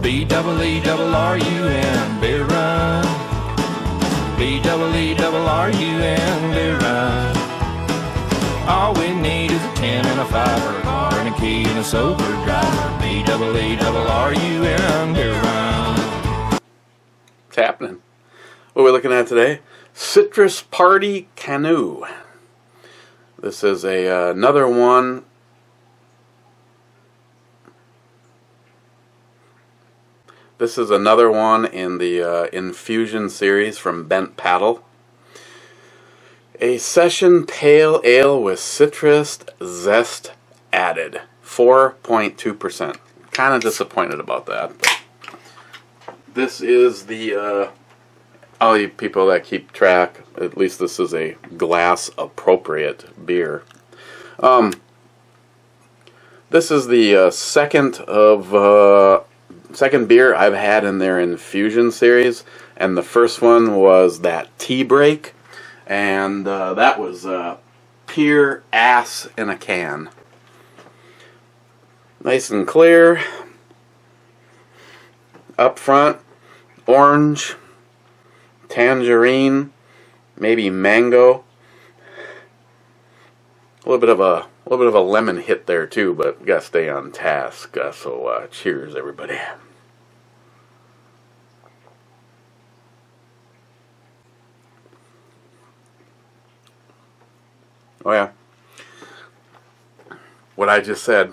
B-double-E-double-R-U-N, beer run. B-double-E-double-R-U-N, beer run. All we need is a 10 and a 5, or a car and a key and a sober driver. B-double-E-double-R-U-N, beer run. What's happening? What we're looking at today? Citrus Party KANU. This is another one. This is another one in the infusion series from Bent Paddle. A session pale ale with citrus zest added. 4.2%. Kind of disappointed about that. But this is the, all you people that keep track, at least this is a glass appropriate beer. This is the second beer I've had in their infusion series, and the first one was that tea break, and that was pure ass in a can. Nice and clear. Up front, orange, tangerine, maybe mango. A little bit of a lemon hit there too, but we gotta stay on task. So cheers, everybody. Oh yeah, what I just said.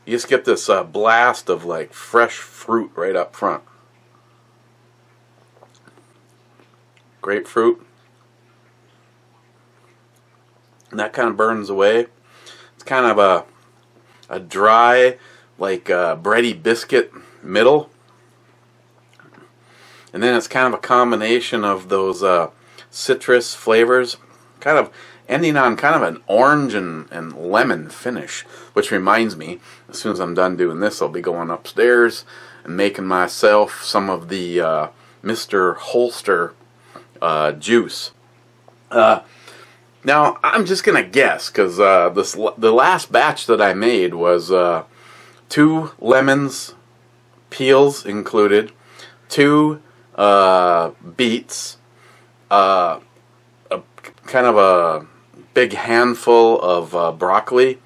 You just get this blast of like fresh fruit right up front. Grapefruit. And that kind of burns away. It's kind of a dry, like bready biscuit middle. And then it's kind of a combination of those citrus flavors, kind of ending on kind of an orange and lemon finish. Which reminds me, as soon as I'm done doing this, I'll be going upstairs and making myself some of the Mr. Holster juice. Now, I'm just going to guess, because the last batch that I made was 2 lemons, peels included, 2 beets, kind of a big handful of broccoli,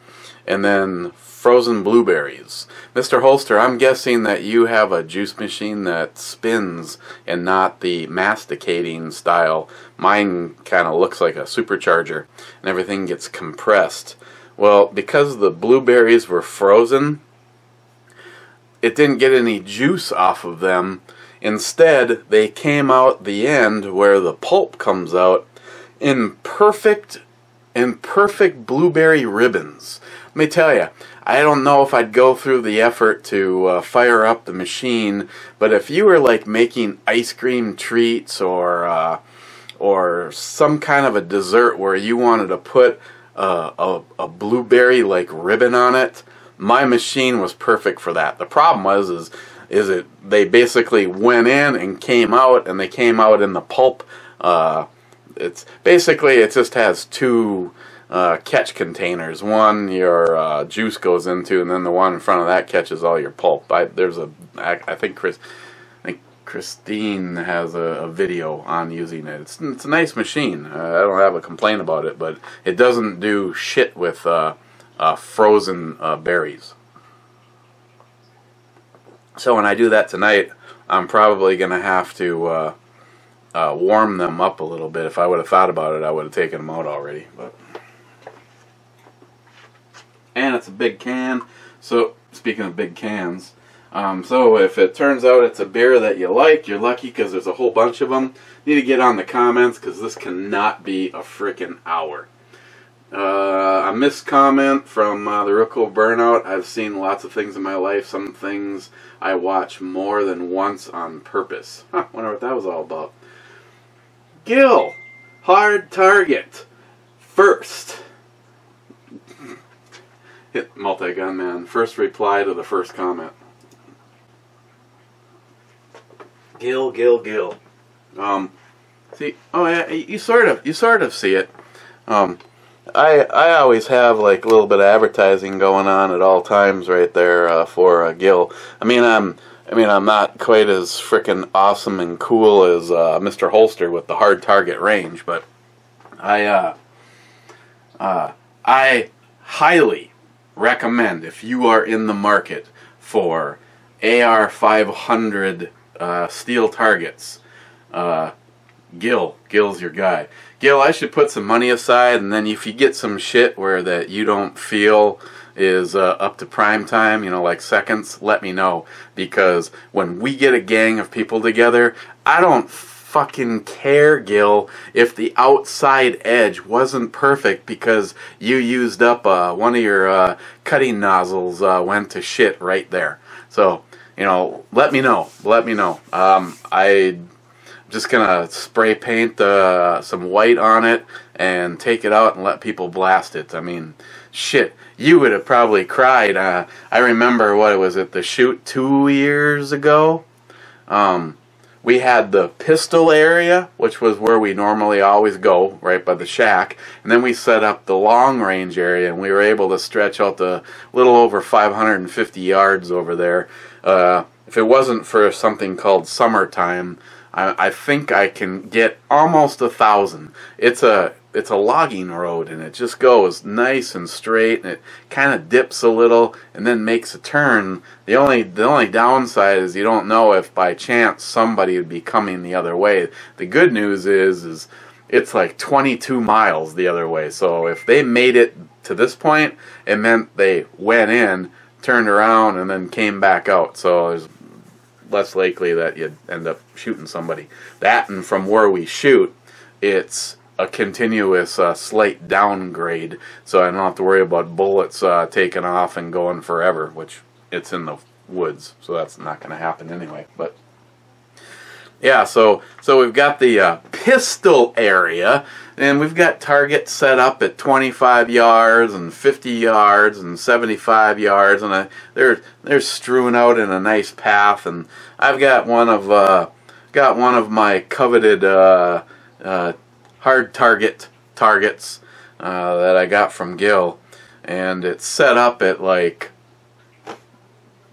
and then frozen blueberries. Mr. Holster, I'm guessing that you have a juice machine that spins and not the masticating style. Mine kind of looks like a supercharger and everything gets compressed. Well, because the blueberries were frozen, it didn't get any juice off of them. Instead, they came out the end where the pulp comes out in perfect blueberry ribbons. Let me tell you, I don't know if I'd go through the effort to fire up the machine, but if you were like making ice cream treats or some kind of a dessert where you wanted to put a blueberry like ribbon on it, my machine was perfect for that. The problem was they basically went in and came out, and they came out in the pulp. It's basically, it just has 2 catch containers. One your juice goes into, and then the one in front of that catches all your pulp. I think Christine has a video on using it. It's a nice machine. I don't have a complaint about it, but it doesn't do shit with frozen berries. So when I do that tonight, I'm probably going to have to warm them up a little bit. If I would have thought about it, I would have taken them out already. And it's a big can. So speaking of big cans, so if it turns out it's a beer that you like, you're lucky because there's a whole bunch of them. You need to get on the comments because this cannot be a frickin' hour. A missed comment from the Rookle Burnout. I've seen lots of things in my life. Some things I watch more than once on purpose. Wonder what that was all about. Gil, hard target. First. Hit multi-gun man. First reply to the first comment. Gil. See, oh yeah, you sort of see it. I always have like a little bit of advertising going on at all times right there for Gil. I mean I'm not quite as frickin' awesome and cool as Mr. Holster with the hard target range, but I highly recommend, if you are in the market for AR-500 steel targets, Gil's your guy. Gil, I should put some money aside, and then if you get some shit where that you don't feel is up to prime time, you know, like seconds, let me know. Because when we get a gang of people together, I don't fucking care, Gil, if the outside edge wasn't perfect because you used up one of your cutting nozzles went to shit right there. So, you know, let me know. Let me know. I'm just gonna spray paint some white on it and take it out and let people blast it. I mean, shit, you would have probably cried. I remember, what was it, the shoot 2 years ago? We had the pistol area, which was where we normally always go, right by the shack, and then we set up the long range area, and we were able to stretch out the little over 550 yards over there. If it wasn't for something called summertime, I think I can get almost 1,000. It's a logging road, and it just goes nice and straight, and it kind of dips a little and then makes a turn. The only downside is you don't know if by chance somebody would be coming the other way. The good news is it's like 22 miles the other way. So if they made it to this point, it meant they went in, turned around, and then came back out. So there's less likely that you'd end up shooting somebody. That, and from where we shoot, it's a continuous slight downgrade, so I don't have to worry about bullets taking off and going forever, which it's in the woods, so that's not going to happen anyway. But yeah, so we've got the pistol area, and we've got targets set up at 25 yards and 50 yards and 75 yards, and they're strewn out in a nice path. And I've got one of my coveted hard targets that I got from Gil, and it's set up at like,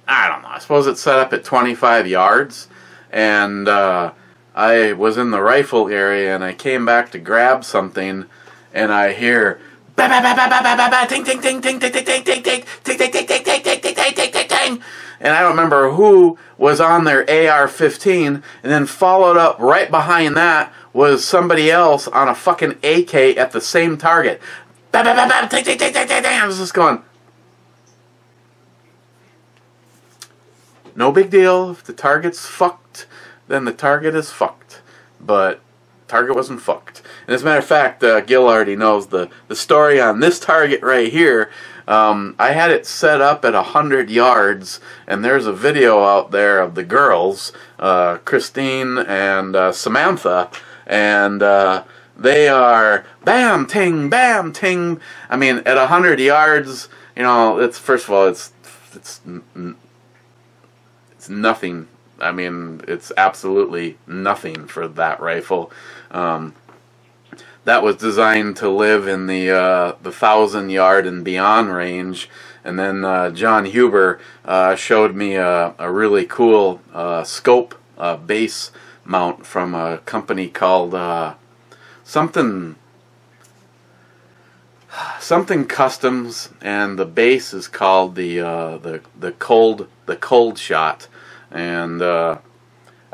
I don't know, I suppose it's set up at 25 yards, and I was in the rifle area, and I came back to grab something, and I hear ba ba ba ba ba ba ba ba ting ting ting ting ting ting ting ting ting ting ting ting ting ting ting ting ting ting, and I don't remember who was on their AR-15, and then followed up right behind that was somebody else on a fucking AK at the same target. Ba ba ba ba ting ting ting ting ting. I was just going, no big deal. If the target's fucked, then the target is fucked. But target wasn't fucked. And as a matter of fact, Gil already knows the story on this target right here. I had it set up at 100 yards, and there's a video out there of the girls, Christine and Samantha, and they are bam, ting, bam, ting. I mean, at 100 yards, you know, it's, first of all, it's nothing. I mean, it's absolutely nothing for that rifle. That was designed to live in the 1,000-yard and beyond range. And then John Huber showed me a really cool scope base mount from a company called something Customs, and the base is called the Cold Shot. And I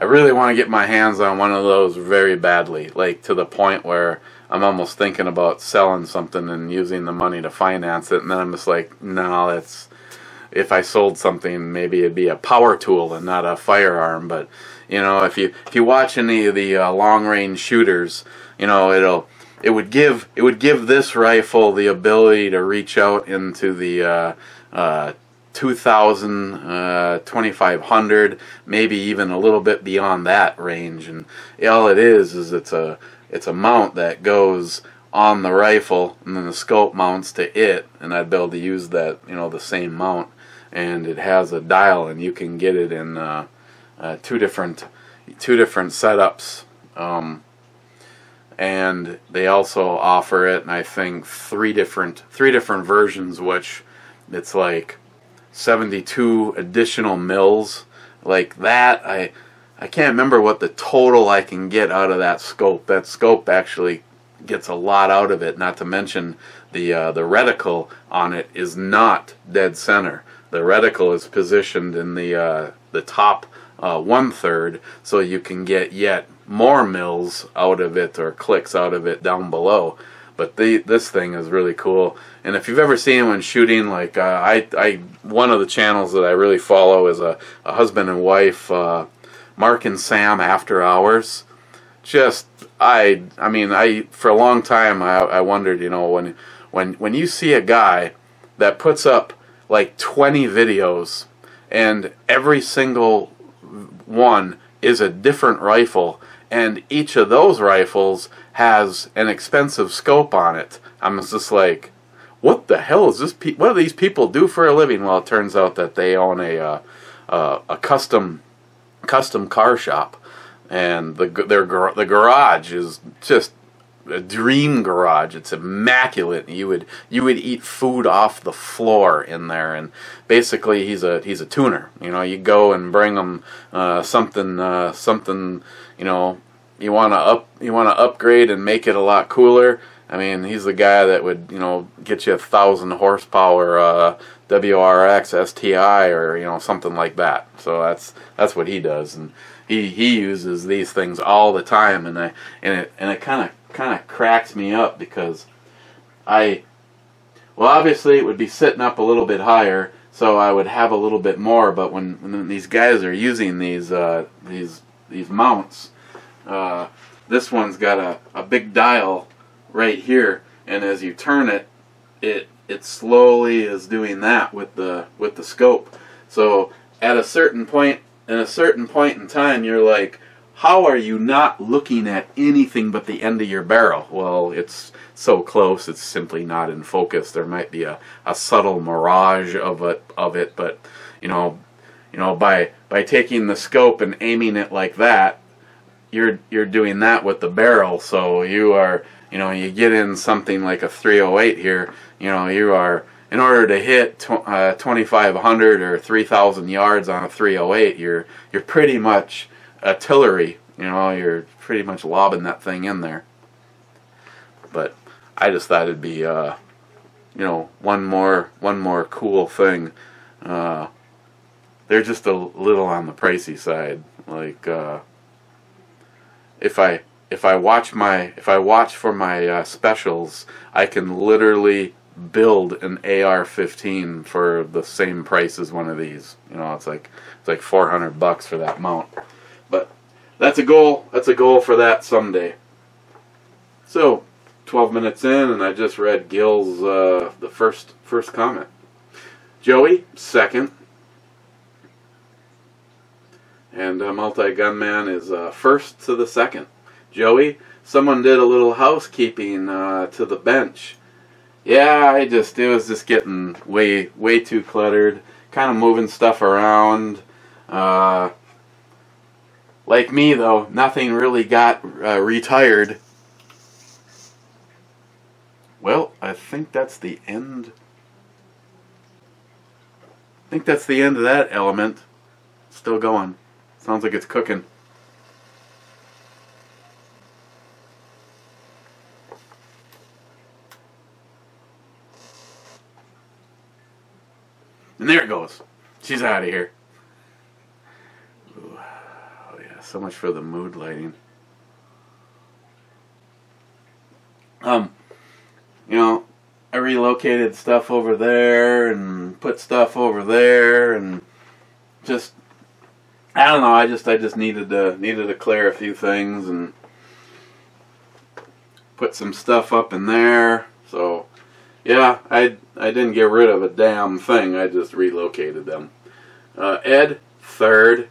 really want to get my hands on one of those very badly, like to the point where I'm almost thinking about selling something and using the money to finance it. And then I'm just like, no, that's, if I sold something, maybe it'd be a power tool and not a firearm. But you know, if you watch any of the long range shooters, you know, it would give this rifle the ability to reach out into the 2,000, 2,500, maybe even a little bit beyond that range. And all it is it's a mount that goes on the rifle, and then the scope mounts to it, and I'd be able to use that, you know, the same mount. And it has a dial, and you can get it in two different setups. and they also offer it, and I think three different versions, which it's like 72 additional mils like that. I can't remember what the total I can get out of that scope. That scope actually gets a lot out of it, not to mention the reticle on it is not dead center. The reticle is positioned in the top 1/3, so you can get yet more mils out of it, or clicks out of it down below. But this thing is really cool. And if you've ever seen anyone shooting, like one of the channels that I really follow is a husband and wife, Mark and Sam After Hours. Just I mean, for a long time I wondered, you know, when you see a guy that puts up like 20 videos and every single one is a different rifle, and each of those rifles has an expensive scope on it, I'm just like, what the hell is this? What do these people do for a living? Well, it turns out that they own a custom car shop, and the garage is just a dream garage. It's immaculate. You would eat food off the floor in there. And basically, he's a tuner. You know, you go and bring him something. You know, you want to upgrade and make it a lot cooler. I mean, he's the guy that would, you know, get you 1,000 horsepower WRX STI, or, you know, something like that. So that's what he does, and he uses these things all the time, and it kind of cracks me up, because well, obviously it would be sitting up a little bit higher, so I would have a little bit more. But when these guys are using these mounts, this one's got a big dial right here, and as you turn it, it slowly is doing that with the scope. So at a certain point in time, you're like, how are you not looking at anything but the end of your barrel? Well, it's so close, it's simply not in focus. There might be a subtle mirage of it, but you know, by taking the scope and aiming it like that, you're doing that with the barrel. So you are, you know, you get in something like a 308 here, you know, you are, in order to hit 2,500 or 3,000 yards on a 308, you're pretty much artillery. You know, you're pretty much lobbing that thing in there. But I just thought it'd be, you know, one more cool thing. They're just a little on the pricey side. Like, if I watch for my specials, I can literally build an AR-15 for the same price as one of these. You know, it's like $400 for that mount. But that's a goal. That's a goal for that someday. So 12 minutes in, and I just read Gil's the first comment. Joey, second. And Multi-Gunman is first to the second. Joey, someone did a little housekeeping to the bench. Yeah, it was just getting way too cluttered. Kind of moving stuff around. Like me, though, nothing really got retired. Well, I think that's the end. I think that's the end of that element. Still going. Sounds like it's cooking. And there it goes. She's out of here. Ooh. Oh yeah, so much for the mood lighting. You know, I relocated stuff over there and put stuff over there, and just, I don't know, I just needed to clear a few things and put some stuff up in there. So yeah, I didn't get rid of a damn thing. I just relocated them. Ed, third.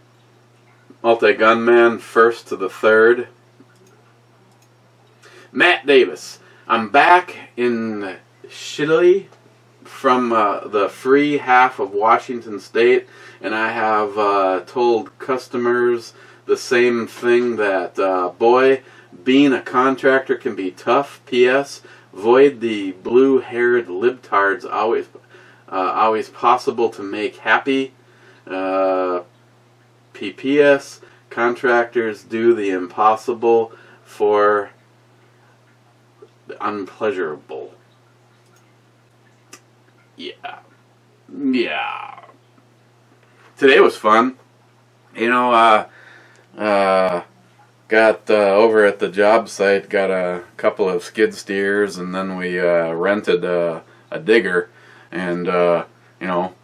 Multi-Gunman, first to the third. Matt Davis. I'm back in Chile from the free half of Washington State, and I have told customers the same thing that, boy, Being a contractor can be tough. P.S. Void the blue-haired libtards. Always possible to make happy. P.P.S. Contractors do the impossible for the unpleasurable. Yeah. Today was fun. You know, got over at the job site, got a couple of skid steers, and then we rented a digger. And, you know,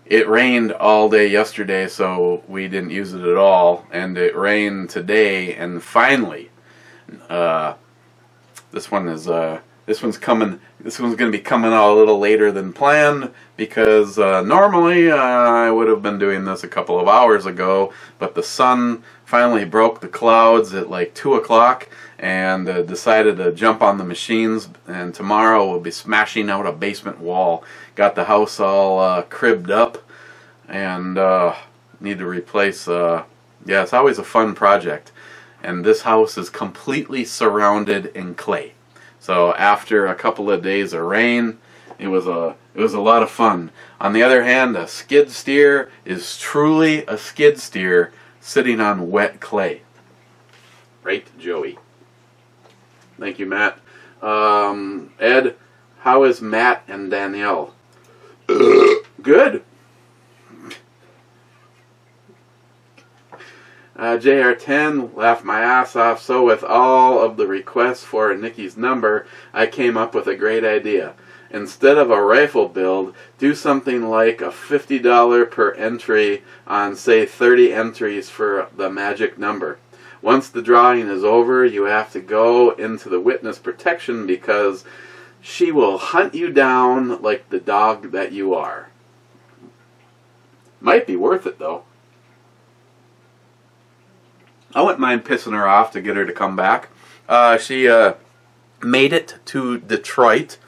it rained all day yesterday, so we didn't use it at all. And it rained today, and finally, this one's going to be coming out a little later than planned, because normally I would have been doing this a couple of hours ago, but the sun finally broke the clouds at like 2 o'clock and decided to jump on the machines, and tomorrow we'll be smashing out a basement wall. Got the house all cribbed up, and need to replace, yeah, it's always a fun project. And this house is completely surrounded in clay. So after a couple of days of rain, it was a lot of fun. On the other hand, a skid steer is truly a skid steer sitting on wet clay. Right, Joey? Thank you, Matt. Ed, how is Matt and Danielle? Good. JR10, laughed my ass off. So with all of the requests for Nikki's number, I came up with a great idea. Instead of a rifle build, do something like a $50 per entry on, say, 30 entries for the magic number. Once the drawing is over, you have to go into the witness protection, because she will hunt you down like the dog that you are. Might be worth it, though. I wouldn't mind pissing her off to get her to come back. She made it to Detroit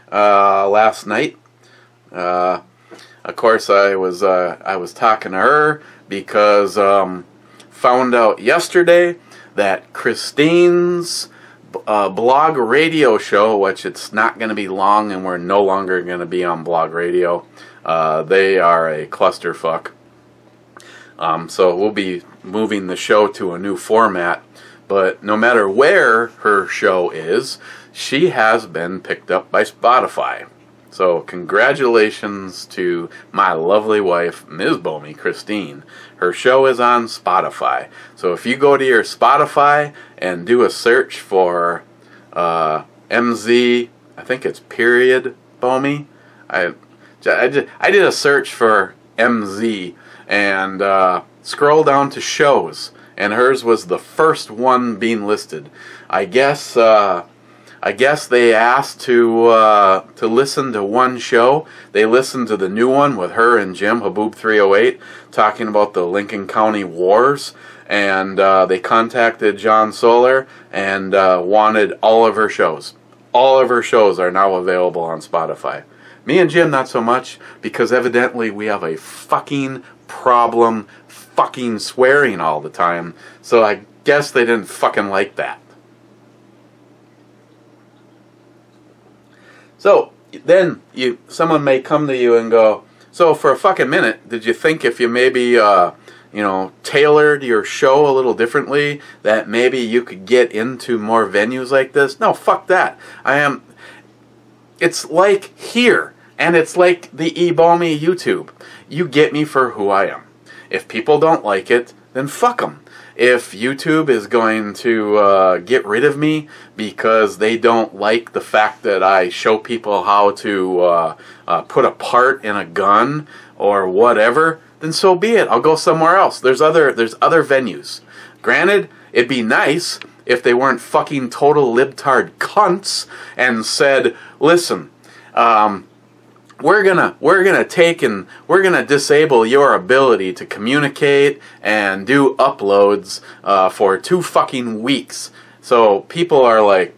last night. Of course, I was talking to her because found out yesterday that Christine's blog radio show, which it's not going to be long, and we're no longer going to be on blog radio. They are a clusterfuck. So we'll be moving the show to a new format, but no matter where her show is, she has been picked up by Spotify. So congratulations to my lovely wife, MzBomey, Christine. Her show is on Spotify. So if you go to your Spotify and do a search for MZ, I think it's period Bomey. I did a search for MZ, and scroll down to shows, and hers was the first one being listed. I guess they asked to listen to one show. They listened to the new one with her and Jim Haboob 308 talking about the Lincoln County wars, and they contacted John Solar and wanted all of her shows. All of her shows are now available on Spotify. Me and Jim, not so much, because evidently we have a fucking problem fucking swearing all the time. So I guess they didn't fucking like that. So then someone may come to you and go, so for a fucking minute, did you think if you maybe tailored your show a little differently, that maybe you could get into more venues like this? No, fuck that. It's like here. And it's like the MzBomey YouTube. You get me for who I am. If people don't like it, then fuck them. If YouTube is going to get rid of me because they don't like the fact that I show people how to put a part in a gun or whatever, then so be it. I'll go somewhere else. There's other venues. Granted, it'd be nice if they weren't fucking total libtard cunts and said, listen, we're gonna disable your ability to communicate and do uploads for 2 fucking weeks. So people are like,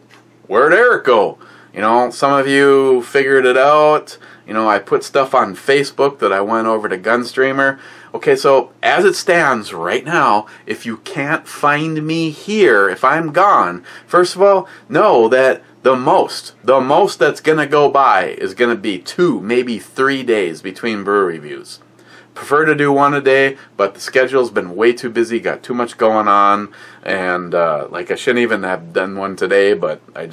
where'd Eric go? You know, some of you figured it out. You know, I put stuff on Facebook that I went over to Gunstreamer. Okay, so as it stands right now, if you can't find me here, if I'm gone, first of all, know that the most that's going to go by is going to be 2, maybe 3 days between brew reviews. Prefer to do one a day, but the schedule's been way too busy, got too much going on, and like I shouldn't even have done one today, but I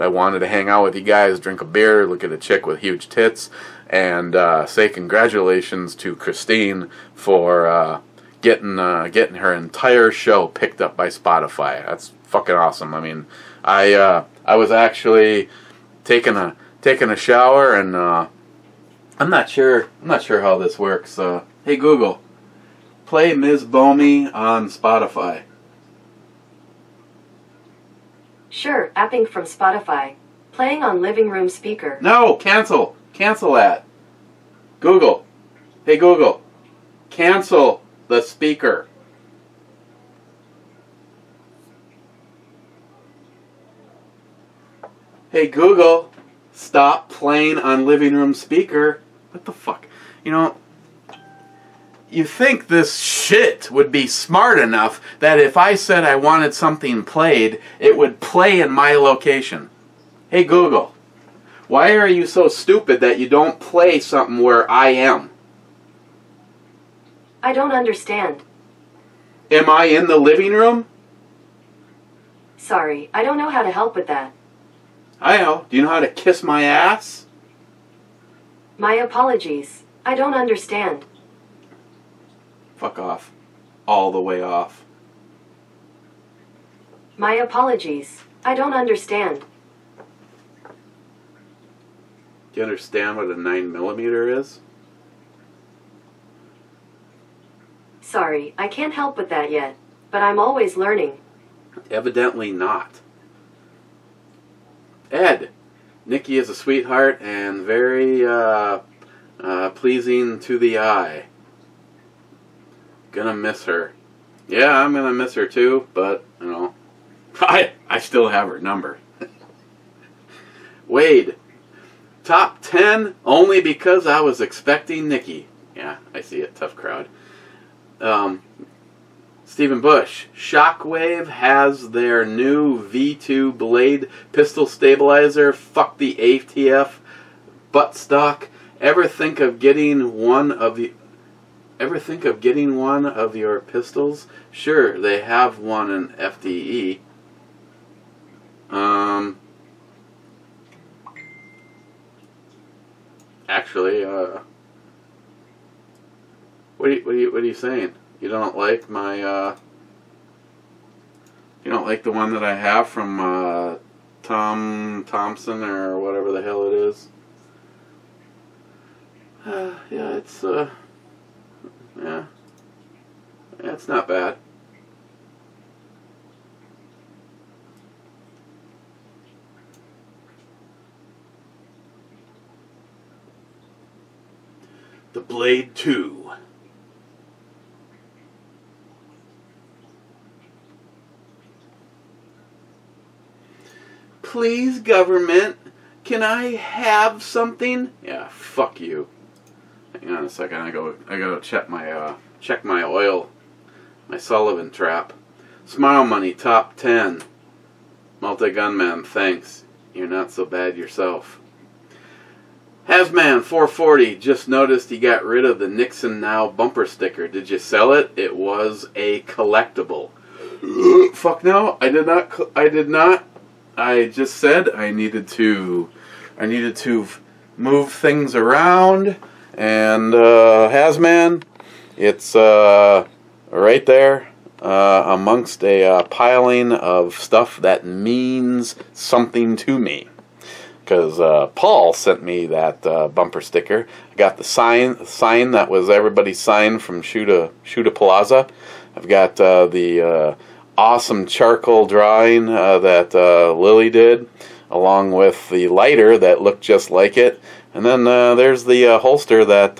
wanted to hang out with you guys, drink a beer, look at a chick with huge tits, and say congratulations to Christine for getting her entire show picked up by Spotify. That's fucking awesome. I mean, I was actually taking a shower, and I'm not sure how this works. Hey Google, play MzBomey on Spotify. Sure, apping from Spotify. Playing on living room speaker. No, cancel. Cancel that. Google. Hey Google, cancel the speaker. Hey Google, stop playing on living room speaker. What the fuck? You know, you think this shit would be smart enough that if I said I wanted something played, it would play in my location. Hey Google, why are you so stupid that you don't play something where I am? I don't understand. Am I in the living room? Sorry, I don't know how to help with that. I know. Do you know how to kiss my ass? My apologies. I don't understand. Fuck off. All the way off. My apologies. I don't understand. Do you understand what a 9mm is? Sorry, I can't help with that yet, but I'm always learning. Evidently not. Ed, Nikki is a sweetheart and very pleasing to the eye. Gonna miss her. Yeah, I'm gonna miss her too, but, you know, I still have her number. Wade, top 10 only because I was expecting Nikki. Yeah, I see it. Tough crowd. Stephen Bush, Shockwave has their new V2 blade pistol stabilizer. Fuck the ATF buttstock. Ever think of getting one of your pistols? Sure, they have one in FDE. Actually, what are you saying? You don't like my, you don't like the one that I have from, Tom Thompson or whatever the hell it is? Yeah, it's not bad. The Blade 2. Please, government, can I have something? Yeah, fuck you. Hang on a second. I gotta check my oil, my Sullivan trap. Smile Money top 10. Multi-gunman, thanks. You're not so bad yourself. Hasman 440 just noticed he got rid of the Nixon Now bumper sticker. Did you sell it? It was a collectible. Fuck no, I did not. I just said I needed to move things around, and Hasman, it's right there amongst a piling of stuff that means something to me. Because Paul sent me that bumper sticker. I got the sign that was everybody's sign from Shuta Plaza. I've got the awesome charcoal drawing that Lily did, along with the lighter that looked just like it. And then there's the holster that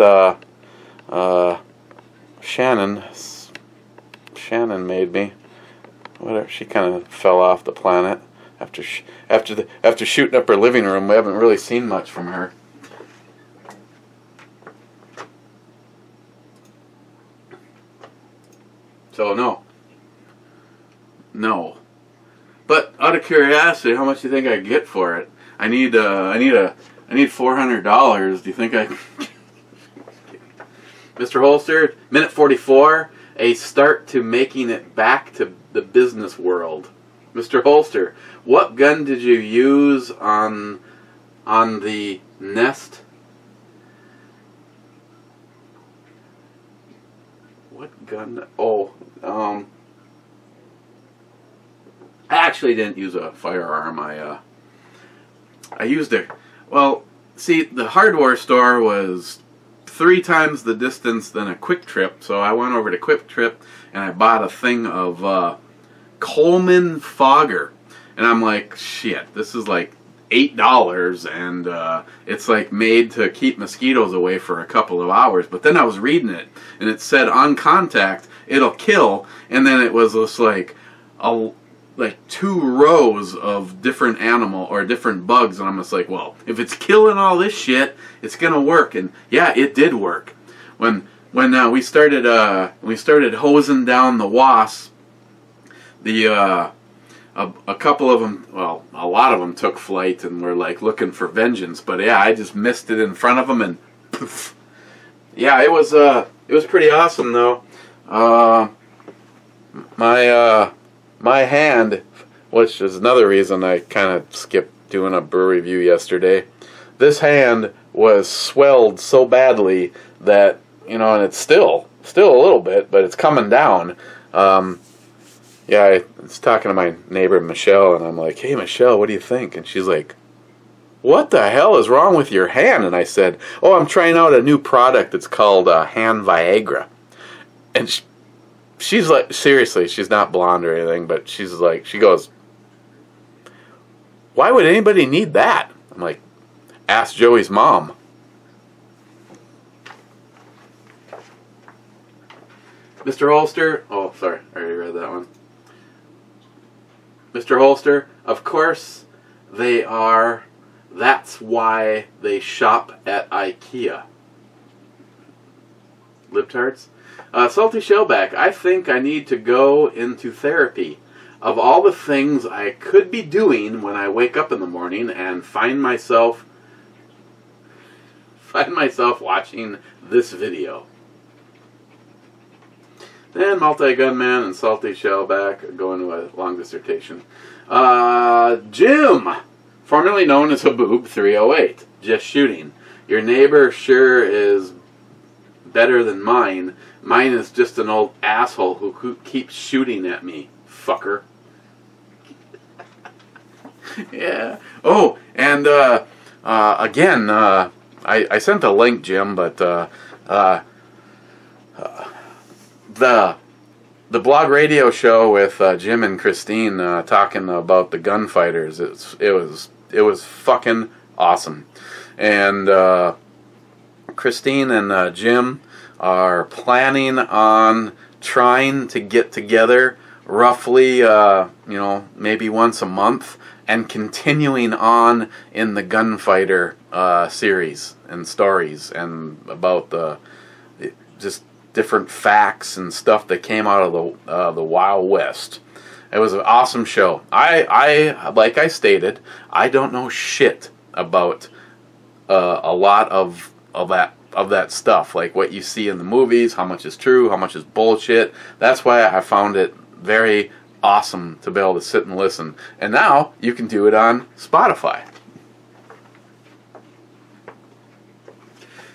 Shannon made me. Whatever, she kind of fell off the planet after shooting up her living room. We haven't really seen much from her. So no. But out of curiosity, how much do you think I get for it? I need $400. Do you think I can? Mr. Holster, minute 44, a start to making it back to the business world. Mr. Holster, what gun did you use on the Nest? What gun? Oh, I actually didn't use a firearm. I used a, well, see, the hardware store was 3 times the distance than a Quick Trip, so I went over to Quick Trip and I bought a thing of Coleman Fogger, and I'm like, shit, this is like $8, and it's like made to keep mosquitoes away for a couple of hours. But then I was reading it, and it said on contact it'll kill, and then it was just like 2 rows of different animal or different bugs, and I'm just like, well, if it's killing all this shit, it's gonna work. And yeah, it did work. When we started hosing down the wasps, a couple of them, well, a lot of them took flight and were like looking for vengeance. But yeah, I just missed it in front of them, and poof. Yeah, it was pretty awesome though. My hand, which is another reason I kind of skipped doing a brew review yesterday. This hand was swelled so badly that, you know, and it's still a little bit, but it's coming down. Yeah, I was talking to my neighbor Michelle, and I'm like, hey Michelle, what do you think? And she's like, what the hell is wrong with your hand? And I said, oh, I'm trying out a new product. It's called Hand Viagra. And she's like, seriously, she's not blonde or anything, but she's like, she goes, why would anybody need that? I'm like, ask Joey's mom. Mr. Holster, oh, sorry, I already read that one. Mr. Holster, of course they are. That's why they shop at IKEA. Libtards? Salty Shellback, I think I need to go into therapy. Of all the things I could be doing when I wake up in the morning and find myself watching this video. Then Multi-Gunman and Salty Shellback go into a long dissertation. Jim, formerly known as Haboob 308, just shooting. Your neighbor sure is better than mine. Mine is just an old asshole who keeps shooting at me, fucker. Yeah. Oh, and again, I sent a link, Jim, but the blog radio show with Jim and Christine talking about the gunfighters, it was fucking awesome. And Christine and Jim are planning on trying to get together roughly, maybe once a month, and continuing on in the gunfighter series and stories, and about the just different facts and stuff that came out of the Wild West. It was an awesome show. I like I stated, I don't know shit about a lot of that stuff, like what you see in the movies, how much is true, how much is bullshit. That's why I found it very awesome to be able to sit and listen. And now you can do it on Spotify.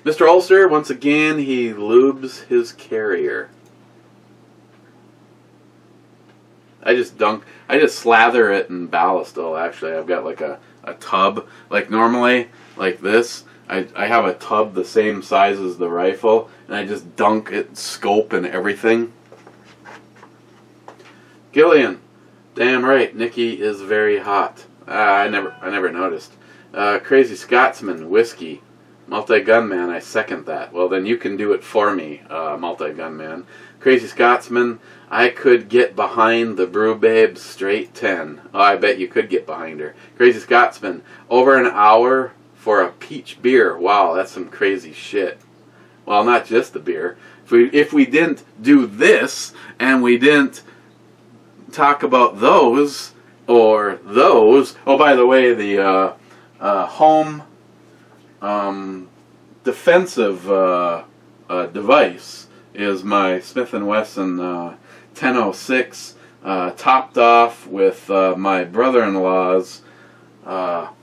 Mr. Ulster, once again, he lubes his carrier. I just slather it in ballast oil, actually. I've got like a tub. Like normally, like this, I have a tub the same size as the rifle, and I just dunk it, scope and everything. Gillian, damn right, Nikki is very hot. I never noticed. Crazy Scotsman, whiskey. Multi-Gunman, I second that. Well, then you can do it for me, Multi-Gunman. Crazy Scotsman, I could get behind the Brew Babe straight 10. Oh, I bet you could get behind her. Crazy Scotsman, over an hour for a peach beer. Wow, that's some crazy shit. well, not just the beer. If we didn't do this and we didn't talk about those or those. Oh, by the way, the home defensive device is my Smith & Wesson 1006, topped off with my brother-in-law's Hornady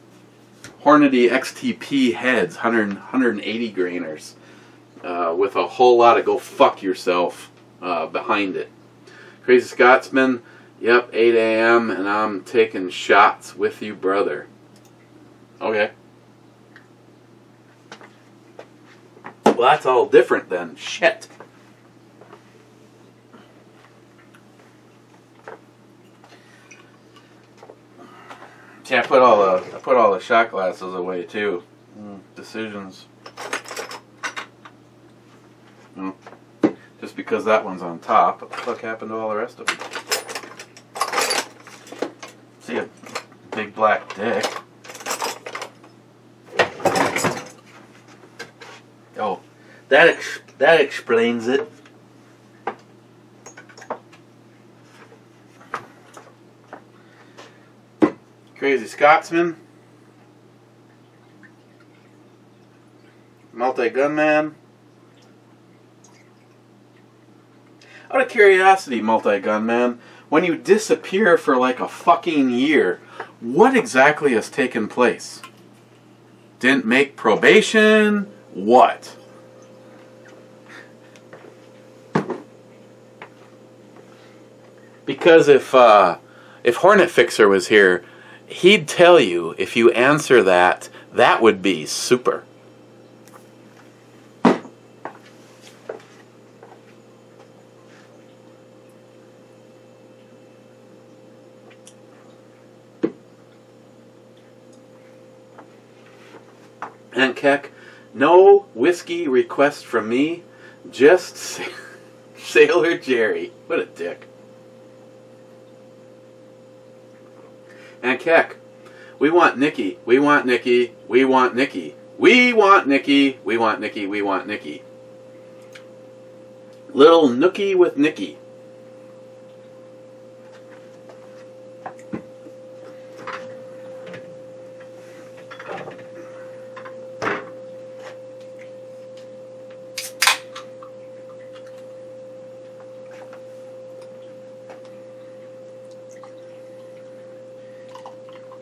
XTP heads, 180 grainers, with a whole lot of go fuck yourself behind it. Crazy Scotsman, yep, 8 a.m. and I'm taking shots with you, brother. Okay. Well, that's all different then. Shit. See, I put all the shot glasses away too. Decisions. Just because that one's on top. What the fuck happened to all the rest of them? See a big black dick. Oh, that explains it. Crazy Scotsman, Multi-Gunman. Out of curiosity, Multi-Gunman, when you disappear for like a fucking year, what exactly has taken place? Didn't make probation? What? Because if Hornet Fixer was here, he'd tell you if you answer that, that would be super. And Keck, no whiskey request from me, just Sailor Jerry. What a dick. And Keck, we want Nikki, we want Nikki, we want Nikki. We want Nikki, we want Nikki, we want Nikki. Little Nookie with Nikki.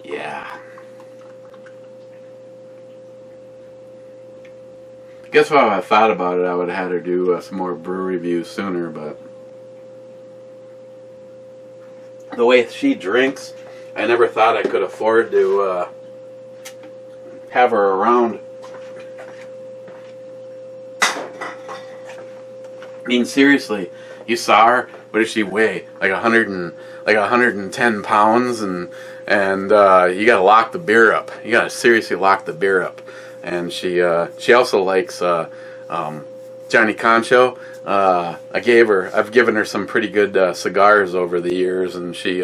Yeah. Guess what? If I thought about it, I would have had her do some more brew reviews sooner, but the way she drinks, I never thought I could afford to have her around. I mean, seriously, you saw her. What does she weigh? Like 110 pounds, and you gotta lock the beer up. You gotta seriously lock the beer up. And she also likes Johnny Concho. I've given her some pretty good cigars over the years, and she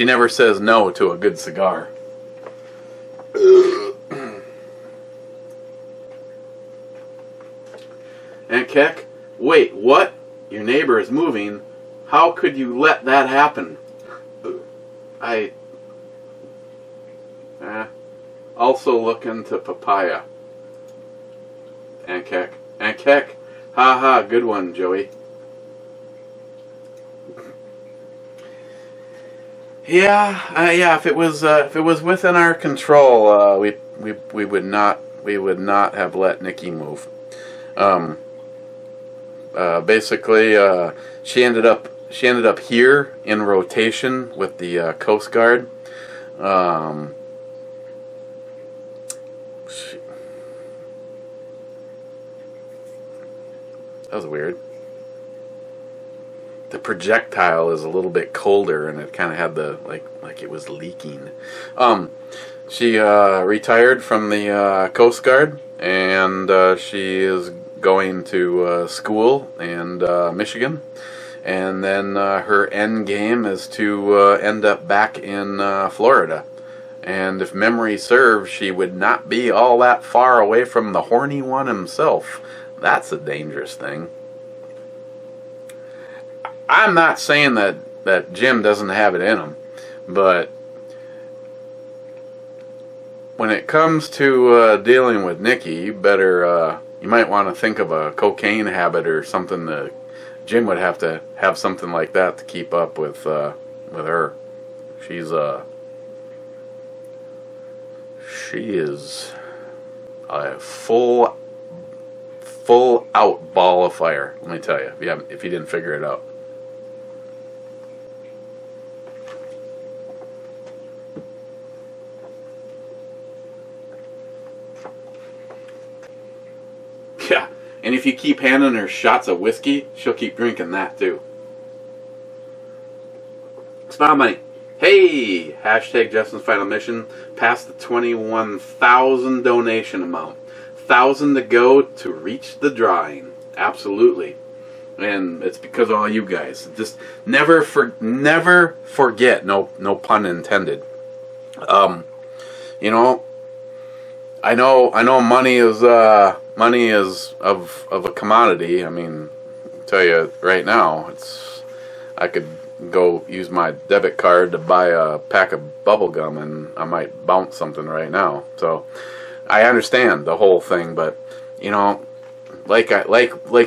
never says no to a good cigar. And Keck, wait, what? Your neighbor is moving. How could you let that happen? Also look into papaya. And Keck. And Keck. Ha, good one, Joey. Yeah, if it was within our control, we would not have let Nikki move. Basically, she ended up here in rotation with the Coast Guard. That was weird. The projectile is a little bit colder, and it kind of had the like it was leaking. She retired from the Coast Guard, and she is going to school in Michigan, and then her end game is to end up back in Florida. And if memory serves, she would not be all that far away from the horny one himself, That's a dangerous thing. I'm not saying that Jim doesn't have it in him, but when it comes to dealing with Nikki, you might want to think of a cocaine habit or something. That Jim would have to have something like that to keep up with her. She is a full out ball of fire. Let me tell you, if you didn't figure it out. Yeah, and if you keep handing her shots of whiskey, she'll keep drinking that too. Smile money. Hey, hashtag Justin's Final Mission past the 21,000 donation amount. 1,000 to go to reach the drawing. Absolutely, and it's because of all you guys. Just never forget. No pun intended. You know, I know money is of a commodity. I mean, I'll tell you right now, I could go use my debit card to buy a pack of bubble gum and I might bounce something right now. So I understand the whole thing, but you know, like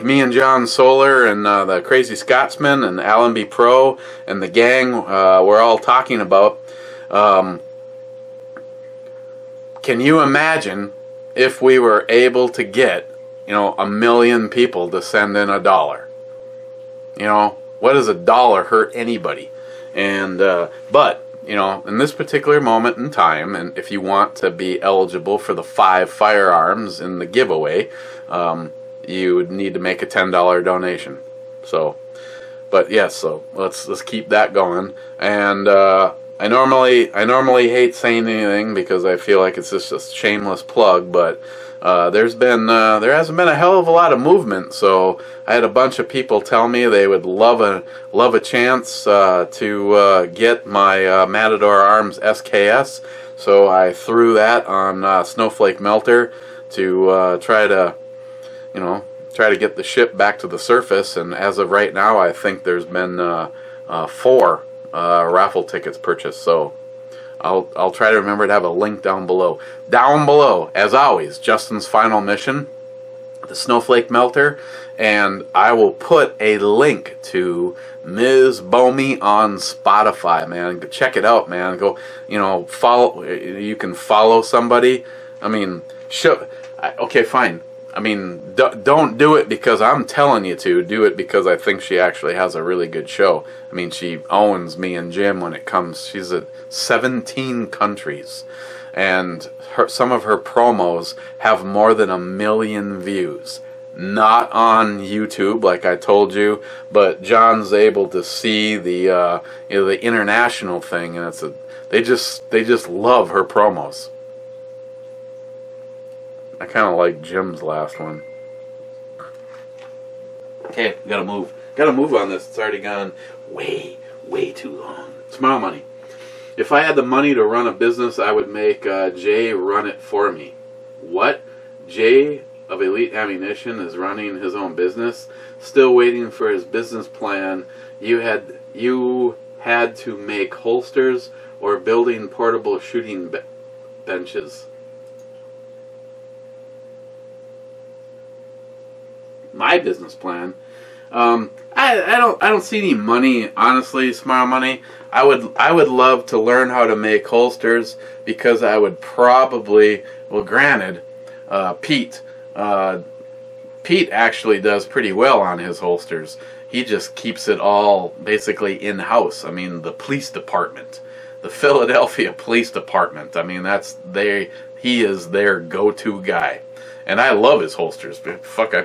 me and John Solar and the Crazy Scotsman and Alan B. Pro and the gang, we're all talking about. Can you imagine if we were able to get, 1 million people to send in $1? What does $1 hurt anybody? And but in this particular moment in time, and if you want to be eligible for the 5 firearms in the giveaway, you would need to make a $10 donation. So, but yes, so let's keep that going. And I normally hate saying anything because I feel like it's just a shameless plug, but there hasn't been a hell of a lot of movement. So I had a bunch of people tell me they would love a chance to get my Matador Arms SKS. So I threw that on Snowflake Melter to try to get the ship back to the surface. And as of right now, I think there's been 4 raffle tickets purchased. So I'll try to remember to have a link down below. Down below, as always, Justin's Final Mission, the Snowflake Melter, and I will put a link to MzBomey on Spotify, man. Go check it out, man. Go, follow. You can follow somebody. I mean, okay, fine. I mean, don't do it because I'm telling you to. Do it because I think she actually has a really good show. I mean, she owns me and Jim when it comes. She's at 17 countries. And some of her promos have more than 1 million views. Not on YouTube, like I told you, but John's able to see the the international thing, and they just love her promos. I kind of like Jim's last one. Okay, gotta move on this. It's already gone way too long. Smile money. If I had the money to run a business, I would make Jay run it for me. What? Jay of Elite Ammunition is running his own business, still waiting for his business plan. You had to make holsters or building portable shooting benches. My business plan. I don't see any money, honestly. Smile money. I would love to learn how to make holsters because I would probably, well, granted, Pete actually does pretty well on his holsters. He just keeps it all basically in house. I mean, the police department, the Philadelphia Police Department. I mean, he is their go-to guy, and I love his holsters. But fuck, I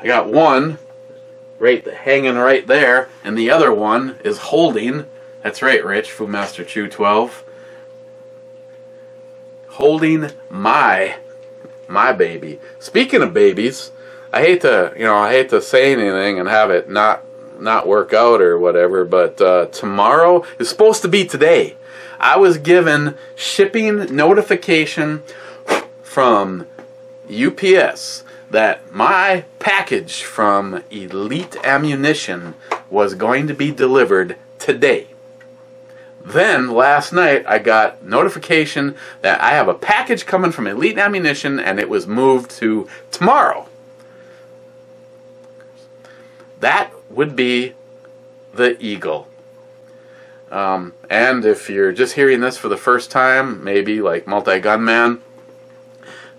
got one hanging right there, and the other one is holding. That's right, Rich, Foodmaster Chew 12. Holding my baby. Speaking of babies, I hate to say anything and have it not work out or whatever, but tomorrow is supposed to be today. I was given shipping notification from UPS that my package from Elite Ammunition was going to be delivered today. Then last night I got notification that I have a package coming from Elite Ammunition and it was moved to tomorrow. That would be the Eagle. And if you're just hearing this for the first time, maybe like Multi-Gunman,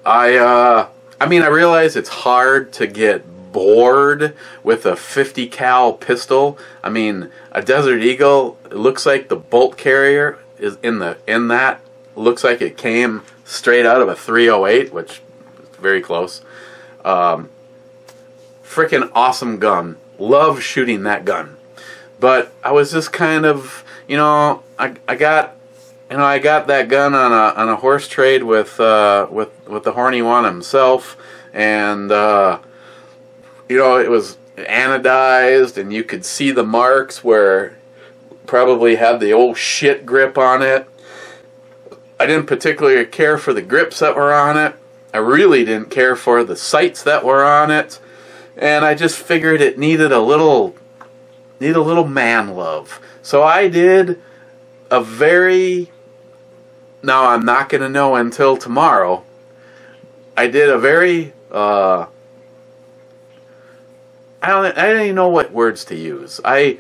I realize it's hard to get bored with a 50 cal pistol. I mean, a Desert Eagle, it looks like the bolt carrier is in that looks like it came straight out of a 308, which is very close. Freaking awesome gun. Love shooting that gun. But I was just kind of, I got that gun on a horse trade with the horny one himself, and it was anodized, and you could see the marks where probably had the old shit grip on it. I didn't particularly care for the grips that were on it. I really didn't care for the sights that were on it, and I just figured it needed a little man love. So I did a very, now I'm not going to know until tomorrow, I did a very, I don't even know what words to use. I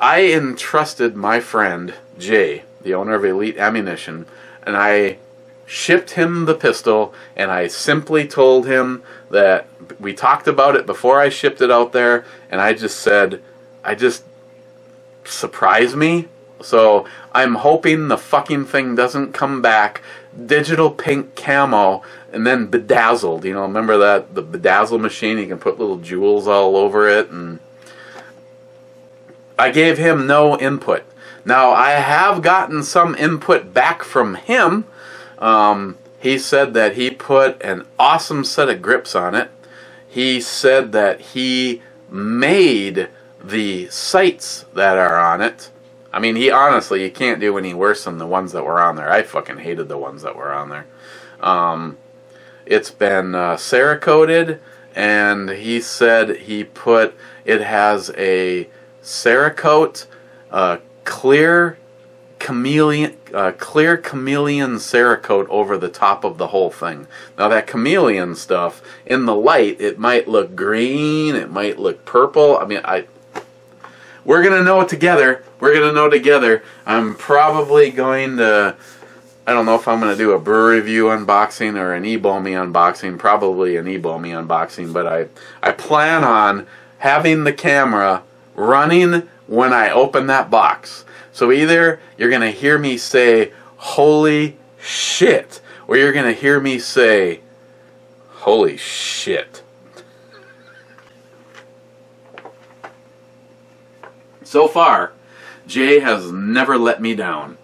entrusted my friend, Jay, the owner of Elite Ammunition, and I shipped him the pistol, and I simply told him that we talked about it before I shipped it out there, and I just said, surprise me. So I'm hoping the fucking thing doesn't come back digital pink camo and then bedazzled. Remember that, the bedazzle machine? You can put little jewels all over it. And I gave him no input. Now I have gotten some input back from him. He said that he put an awesome set of grips on it. He said that he made the sights that are on it. I mean, you can't do any worse than the ones that were on there. I fucking hated the ones that were on there. It's been Cerakoted, and he said it has a Cerakote clear chameleon Cerakote over the top of the whole thing. Now that chameleon stuff, in the light, it might look green, it might look purple. I mean, we're going to know it together. We're going to know together. I'm probably going to, I don't know if I'm going to do a brew review unboxing or an MzBomey unboxing. Probably an MzBomey unboxing, but I plan on having the camera running when I open that box. So either you're going to hear me say, holy shit, or you're going to hear me say, holy shit. So far, Jay has never let me down.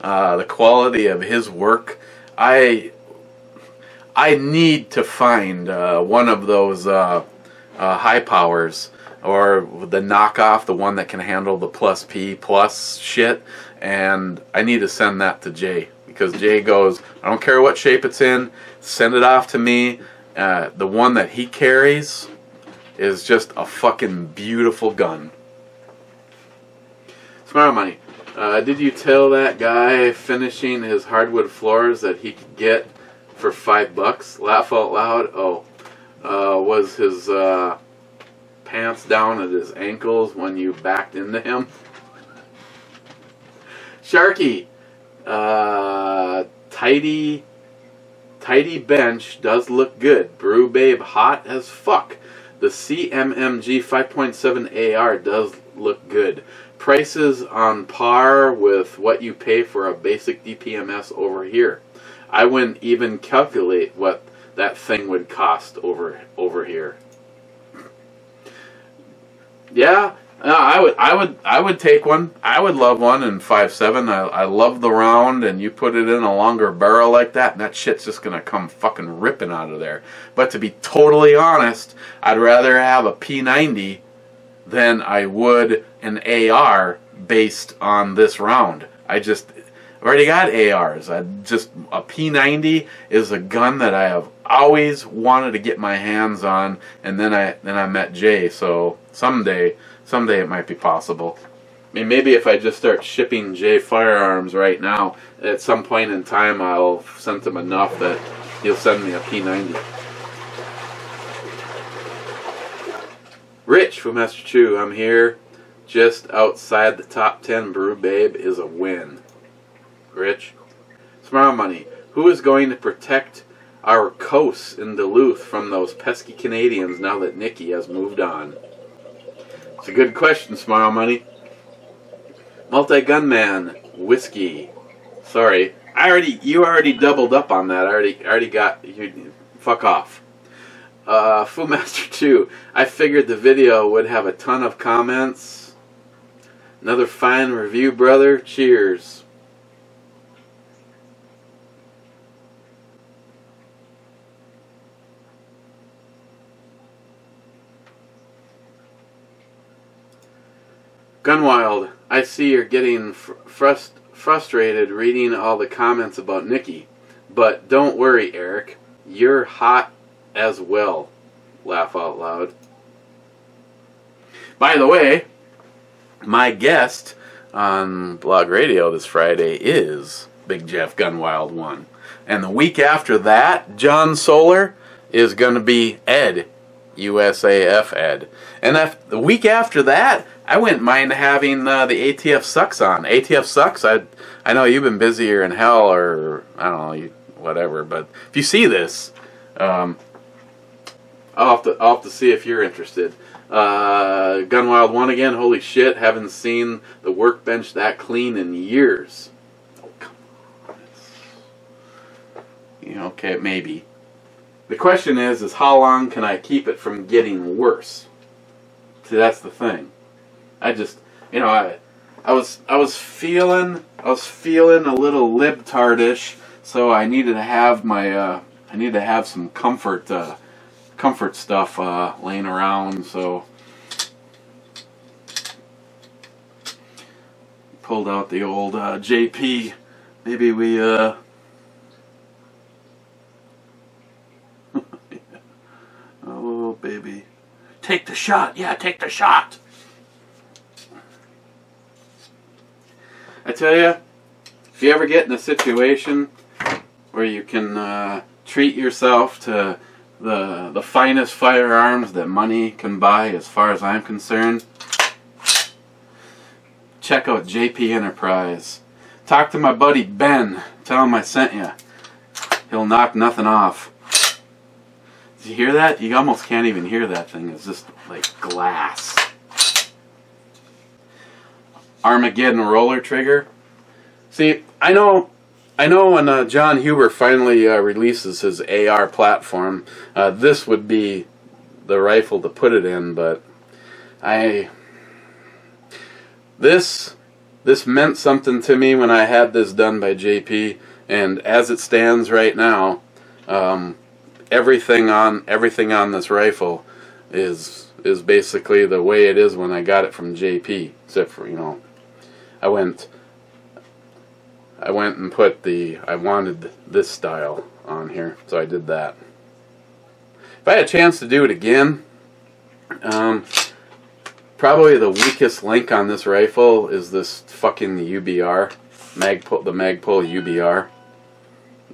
The quality of his work, I need to find one of those high powers, or the knockoff, the one that can handle the plus P plus shit, and I need to send that to Jay, because Jay goes, I don't care what shape it's in, send it off to me. The one that he carries is just a fucking beautiful gun. Smart money. Did you tell that guy finishing his hardwood floors that he could get for $5? Laugh out loud. Oh, was his pants down at his ankles when you backed into him? Sharky, tidy bench does look good. Brew Babe hot as fuck. The CMMG 5.7 AR does look good. Prices on par with what you pay for a basic DPMS over here. I wouldn't even calculate what that thing would cost over here. Yeah, I would take one. I would love one in 5.7. I love the round, and you put it in a longer barrel like that, and that shit's just gonna come fucking ripping out of there. But to be totally honest, I'd rather have a P90 than I would an AR based on this round. I've already got ARs. A P90 is a gun that I have always wanted to get my hands on, and then I met Jay. So someday it might be possible. I mean, maybe if I just start shipping Jay firearms right now, at some point in time I'll send him enough that he'll send me a P90. Rich from Master Chew, I'm here. Just outside the top 10 brew, babe, is a win. Rich. Smart Money. Who is going to protect our coasts in Duluth from those pesky Canadians now that Nikki has moved on? It's a good question, Smart Money. Multi-Gunman. Whiskey. Sorry. You already doubled up on that. I already got you. Fuck off. Fu Master 2. I figured the video would have a ton of comments. Another fine review, brother. Cheers. Gunwild, I see you're getting frustrated reading all the comments about Nikki. But don't worry, Eric. You're hot as well. Laugh out loud. By the way, my guest on Blog Radio this Friday is Big Jeff Gunwild 1. And the week after that, John Solar is going to be Ed, USAF Ed. And the week after that, I wouldn't mind having the ATF Sucks on. ATF Sucks, I know you've been busier in hell, or I don't know, whatever. But if you see this, I'll have to see if you're interested. Gunwild 1 again, holy shit, haven't seen the workbench that clean in years. Oh, come on. Okay, maybe. The question is how long can I keep it from getting worse? See, that's the thing. I just, I was feeling a little libtardish, so I needed to have some comfort stuff laying around. So pulled out the old JP. Maybe we oh baby, take the shot. Yeah, take the shot. I tell you, if you ever get in a situation where you can treat yourself to the finest firearms that money can buy, as far as I'm concerned, check out JP Enterprise. Talk to my buddy Ben. Tell him I sent you. He'll knock nothing off. Did you hear that? You almost can't even hear that thing. It's just like glass. Armageddon roller trigger. See, I know when John Huber finally releases his AR platform, this would be the rifle to put it in, but this meant something to me when I had this done by JP, and as it stands right now, everything on this rifle is basically the way it is when I got it from JP, except for, I went and put I wanted this style on here, so I did that. If I had a chance to do it again, probably the weakest link on this rifle is this fucking UBR, the Magpul UBR.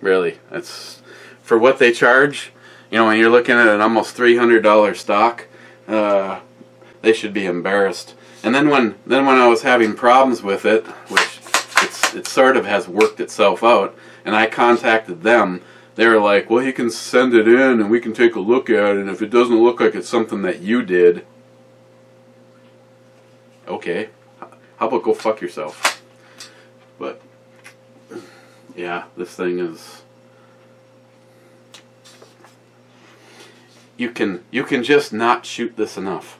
Really, it's for what they charge. When you're looking at an almost $300 stock, they should be embarrassed. And then when I was having problems with it, which it sort of has worked itself out, and I contacted them, they were like, well, you can send it in and we can take a look at it, and if it doesn't look like it's something that you did, okay, how about go fuck yourself? But yeah, this thing is, you can just not shoot this enough.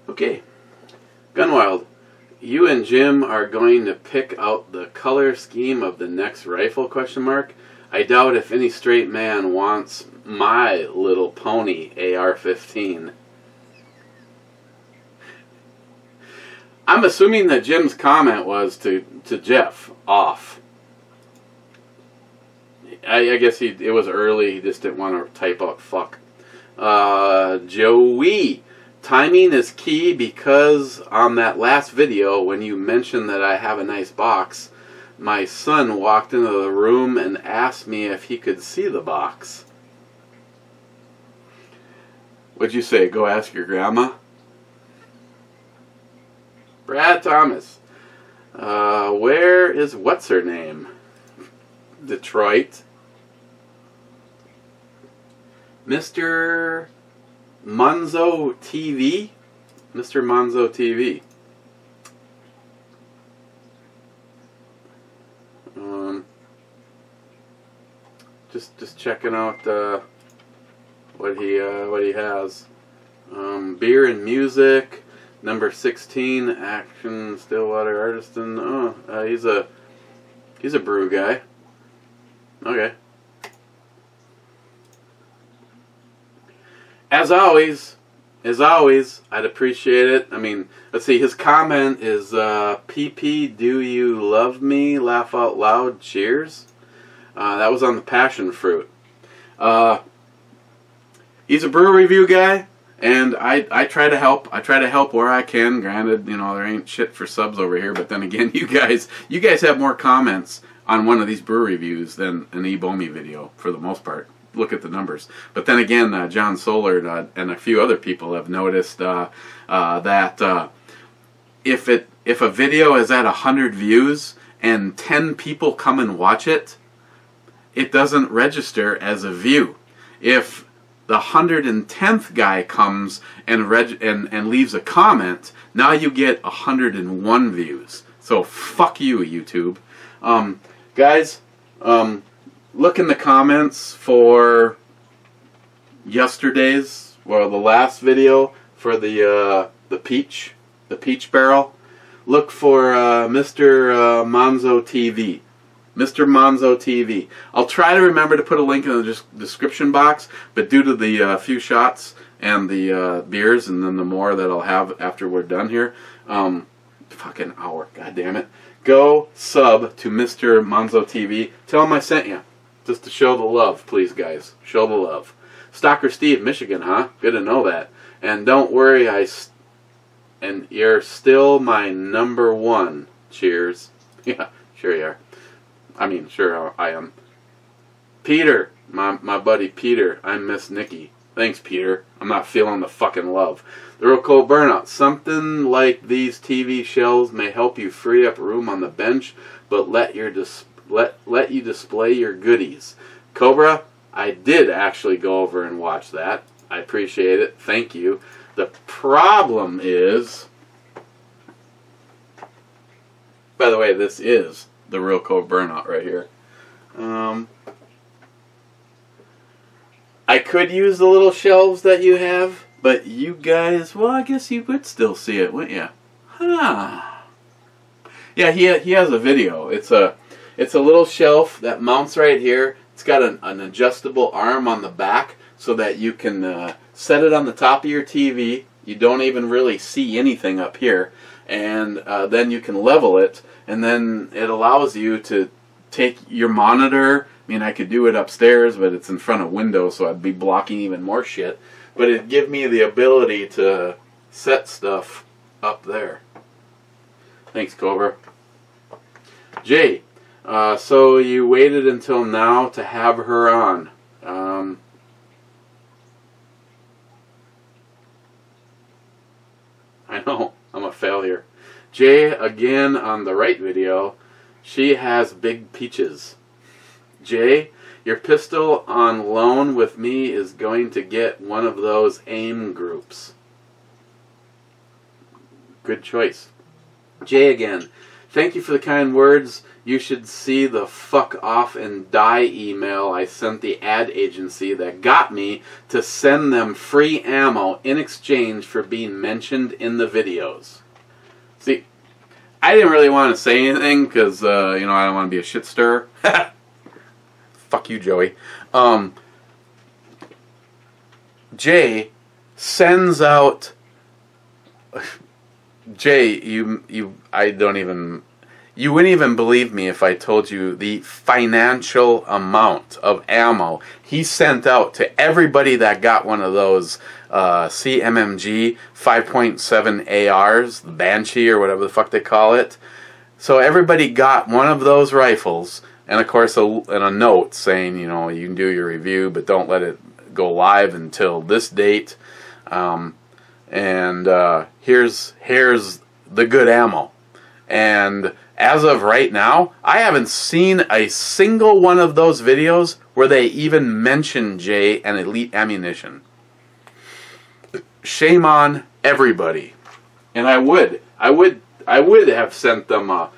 Okay, Gunwild, you and Jim are going to pick out the color scheme of the next rifle, question mark. I doubt if any straight man wants My Little Pony AR-15. I'm assuming that Jim's comment was to Jeff off. I guess it was early. He just didn't want to type out fuck. Joey, timing is key because on that last video when you mentioned that I have a nice box, my son walked into the room and asked me if he could see the box. What'd you say? Go ask your grandma? Brad Thomas. Where is what's her name? Detroit. MrMunozTV? MrMunozTV. Just checking out what he has. Beer and music. Number 16, Action Stillwater Artisan. Oh, he's a brew guy. Okay. As always, I'd appreciate it. I mean, let's see. His comment is, "PP, do you love me? Laugh out loud. Cheers." That was on the passion fruit. He's a brew review guy. And I try to help. I try to help where I can. Granted, you know, there ain't shit for subs over here. But then again, you guys have more comments on one of these brew reviews than an MzBomey video for the most part. Look at the numbers. But then again, John Sollard and a few other people have noticed that if a video is at 100 views and 10 people come and watch it, it doesn't register as a view. If the 110th guy comes and leaves a comment, now you get 101 views. So fuck you, YouTube. Guys, look in the comments for yesterday's, well, the last video for the peach barrel. Look for MrMunozTV. MrMunozTV. I'll try to remember to put a link in the description box, but due to the few shots and the beers and then the more that I'll have after we're done here, fucking hour, god damn it, go sub to MrMunozTV. Tell him I sent you, just to show the love, please guys, show the love. Stalker Steve, Michigan, huh? Good to know that. And don't worry, and you're still my #1. Cheers. Yeah, sure you are. I mean, sure I am. Peter, my buddy Peter, I miss Nikki. Thanks, Peter. I'm not feeling the fucking love. The Real Cold Burnout. Something like these TV shelves may help you free up room on the bench, but let you display your goodies. Cobra, I did actually go over and watch that. I appreciate it. Thank you. The problem is, by the way, this is the Real Cold Burnout right here. I could use the little shelves that you have, but you guys, well, I guess you would still see it, wouldn't you? Huh. Yeah, he has a video. It's a little shelf that mounts right here. It's got an adjustable arm on the back so that you can set it on the top of your TV. You don't even really see anything up here. And then you can level it, and then it allows you to take your monitor. I mean, I could do it upstairs, but it's in front of windows, so I'd be blocking even more shit. But it'd give me the ability to set stuff up there. Thanks, Cobra. Jay, so you waited until now to have her on. I know, I'm a failure. Jay, again on the right video, she has big peaches. Jay, your pistol on loan with me is going to get one of those AIM groups. Good choice. Jay again, thank you for the kind words. You should see the fuck off and die email I sent the ad agency that got me to send them free ammo in exchange for being mentioned in the videos. See, I didn't really want to say anything because, you know, I don't want to be a shit stirrer. fuck you, Joey. Jay sends out. Jay, I don't even. You wouldn't even believe me if I told you the financial amount of ammo he sent out to everybody that got one of those CMMG 5.7 ARs, the Banshee or whatever the fuck they call it. So everybody got one of those rifles, and of course a note saying, you know, you can do your review, but don't let it go live until this date. Here's the good ammo. And as of right now, I haven't seen a single one of those videos where they even mention Jay and Elite Ammunition. Shame on everybody. And I would have sent them a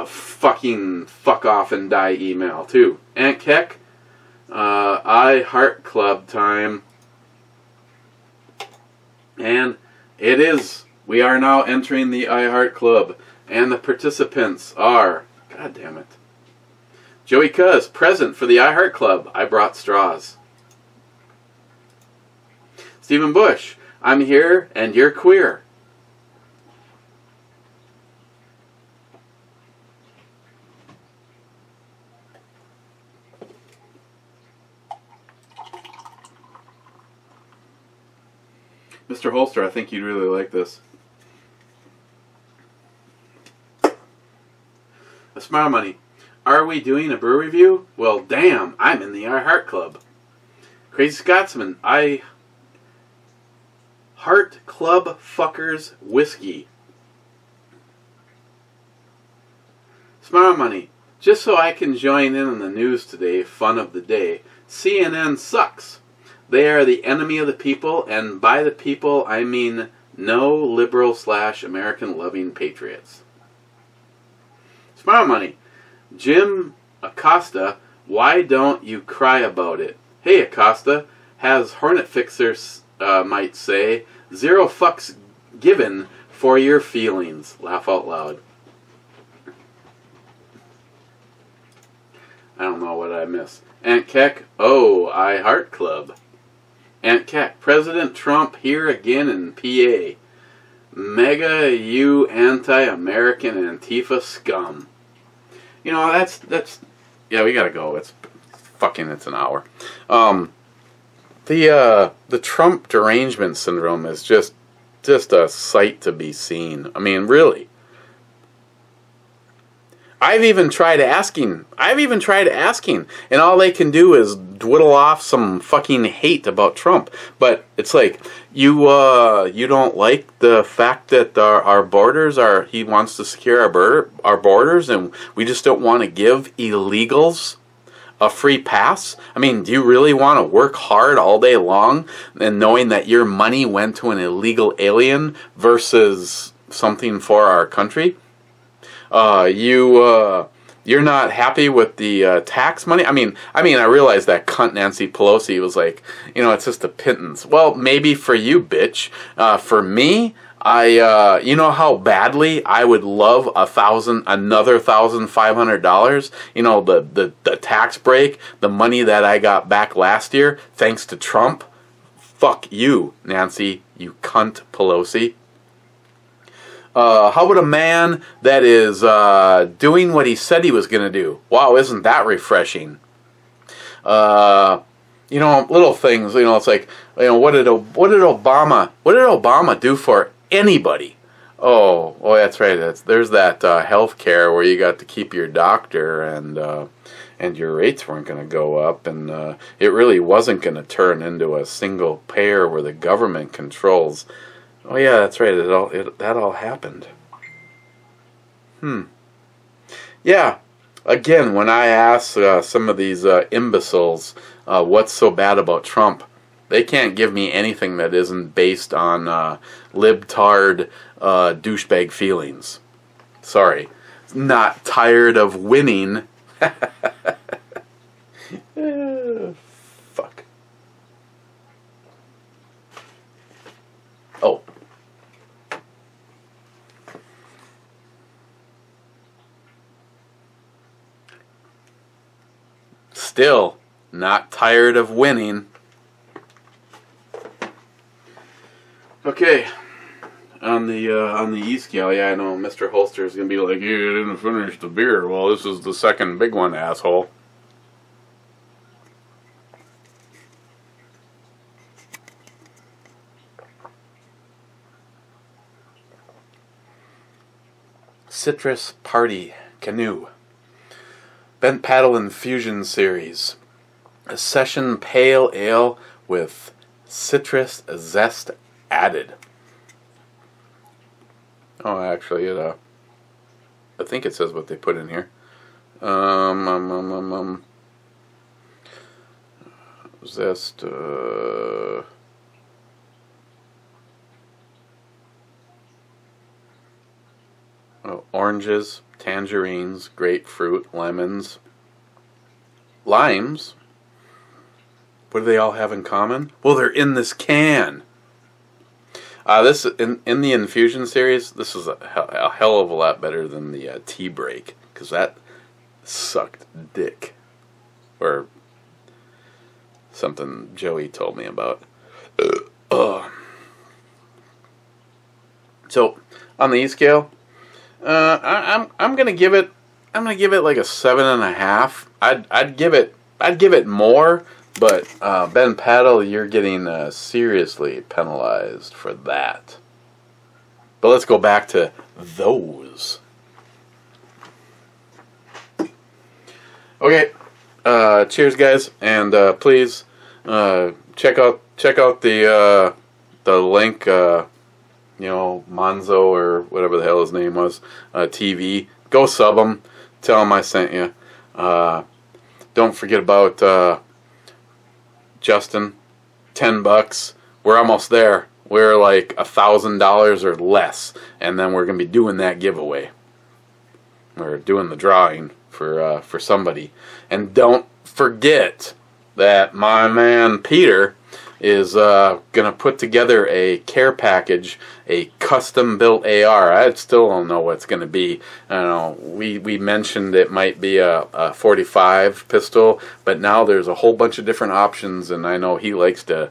fucking fuck off and die email too. Aunt Keck, I Heart Club time. And it is. We are now entering the I Heart Club. And the participants are, God damn it, Joey Cuz, present for the I Heart Club. I brought straws. Stephen Bush, I'm here and you're queer. Mr. Holster, I think you'd really like this. A Smile Money. Are we doing a brew review? Well, damn, I'm in the I Heart Club. Crazy Scotsman, I Heart Club Fuckers Whiskey. Smile Money. Just so I can join in on the news today, fun of the day. CNN sucks. They are the enemy of the people, and by the people, I mean no liberal/American loving patriots. Smile Money. Jim Acosta, why don't you cry about it? Hey Acosta, as Hornet Fixers might say, 0 fucks given for your feelings. Laugh out loud. I don't know what I miss. Aunt Keck, oh, I Heart Club. Aunt Keck, President Trump here again in PA. Mega you anti-American Antifa scum. You know, that's yeah, we gotta go. It's an hour. The Trump derangement syndrome is just a sight to be seen. I mean, really. I've even tried asking, and all they can do is dwiddle off some fucking hate about Trump. But it's like, you don't like the fact that our borders are, he wants to secure our borders, and we just don't want to give illegals a free pass? I mean, do you really want to work hard all day long and knowing that your money went to an illegal alien versus something for our country? You're not happy with the tax money? I mean, I realize that cunt Nancy Pelosi was like, you know, it's just a pittance. Well, maybe for you, bitch. For me, you know how badly I would love another $1,500. You know, the tax break, the money that I got back last year, thanks to Trump. Fuck you, Nancy, you cunt Pelosi. How about a man that is doing what he said he was going to do? Wow, isn't that refreshing? You know, little things. You know, it's like, you know, what did Obama do for anybody? Oh, that's right. There's that health care where you got to keep your doctor, and your rates weren't going to go up, and it really wasn't going to turn into a single payer where the government controls. Oh yeah, that's right. That all happened. Yeah. Again, when I ask some of these imbeciles what's so bad about Trump, they can't give me anything that isn't based on libtard douchebag feelings. Sorry. Not tired of winning. Fuck. Oh. Still, Not tired of winning. Okay. On the E-scale, yeah, I know Mr. Holster is going to be like, you didn't finish the beer. Well, this is the second big one, asshole. Citrus Party KANU. Bent Paddle Infusion Series. A session pale ale with citrus zest added. Oh, actually, I think it says what they put in here. Zest. Oranges, tangerines, grapefruit, lemons, limes. What do they all have in common? Well, they're in this can. This in the infusion series, this is a hell of a lot better than the tea break, because that sucked dick, or something Joey told me about. So on the E scale, I'm gonna give it like a 7.5. I'd give it more, but Ben Paddle, you're getting seriously penalized for that. But let's go back to those. Okay, cheers, guys, and please check out the link. Monzo or whatever the hell his name was, TV. Go sub him. Tell him I sent you. Don't forget about Justin. $10. We're almost there. We're like $1,000 or less, and then we're gonna be doing that giveaway. We're doing the drawing for somebody, and don't forget that my man Peter is gonna put together a care package, a custom built AR. I still don't know what it's gonna be. I don't know. We mentioned it might be a 45 pistol, but now there's a whole bunch of different options, and I know he likes to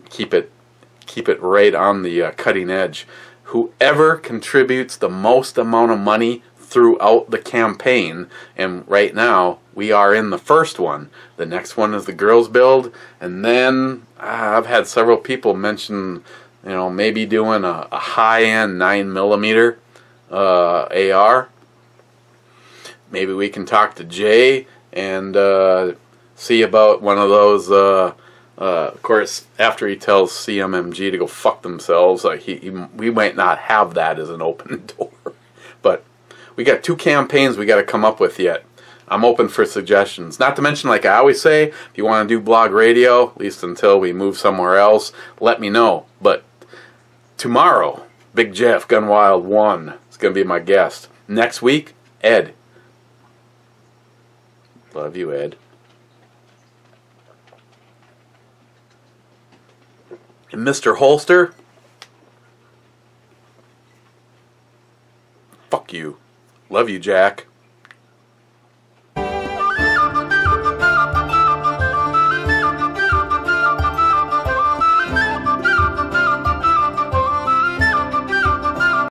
keep it right on the cutting edge. Whoever contributes the most amount of money throughout the campaign, and right now we are in the first one. The next one is the girls build, and then I've had several people mention, maybe doing a high-end 9mm AR. Maybe we can talk to Jay and see about one of those. Of course, after he tells CMMG to go fuck themselves, we might not have that as an open door. But we got 2 campaigns we got to come up with yet. I'm open for suggestions. Not to mention, like I always say, if you want to do blog radio, at least until we move somewhere else, let me know. But tomorrow, Big Jeff, Gun Wild 1 is going to be my guest. Next week, Ed. Love you, Ed. And Mr. Holster, fuck you. Love you, Jack.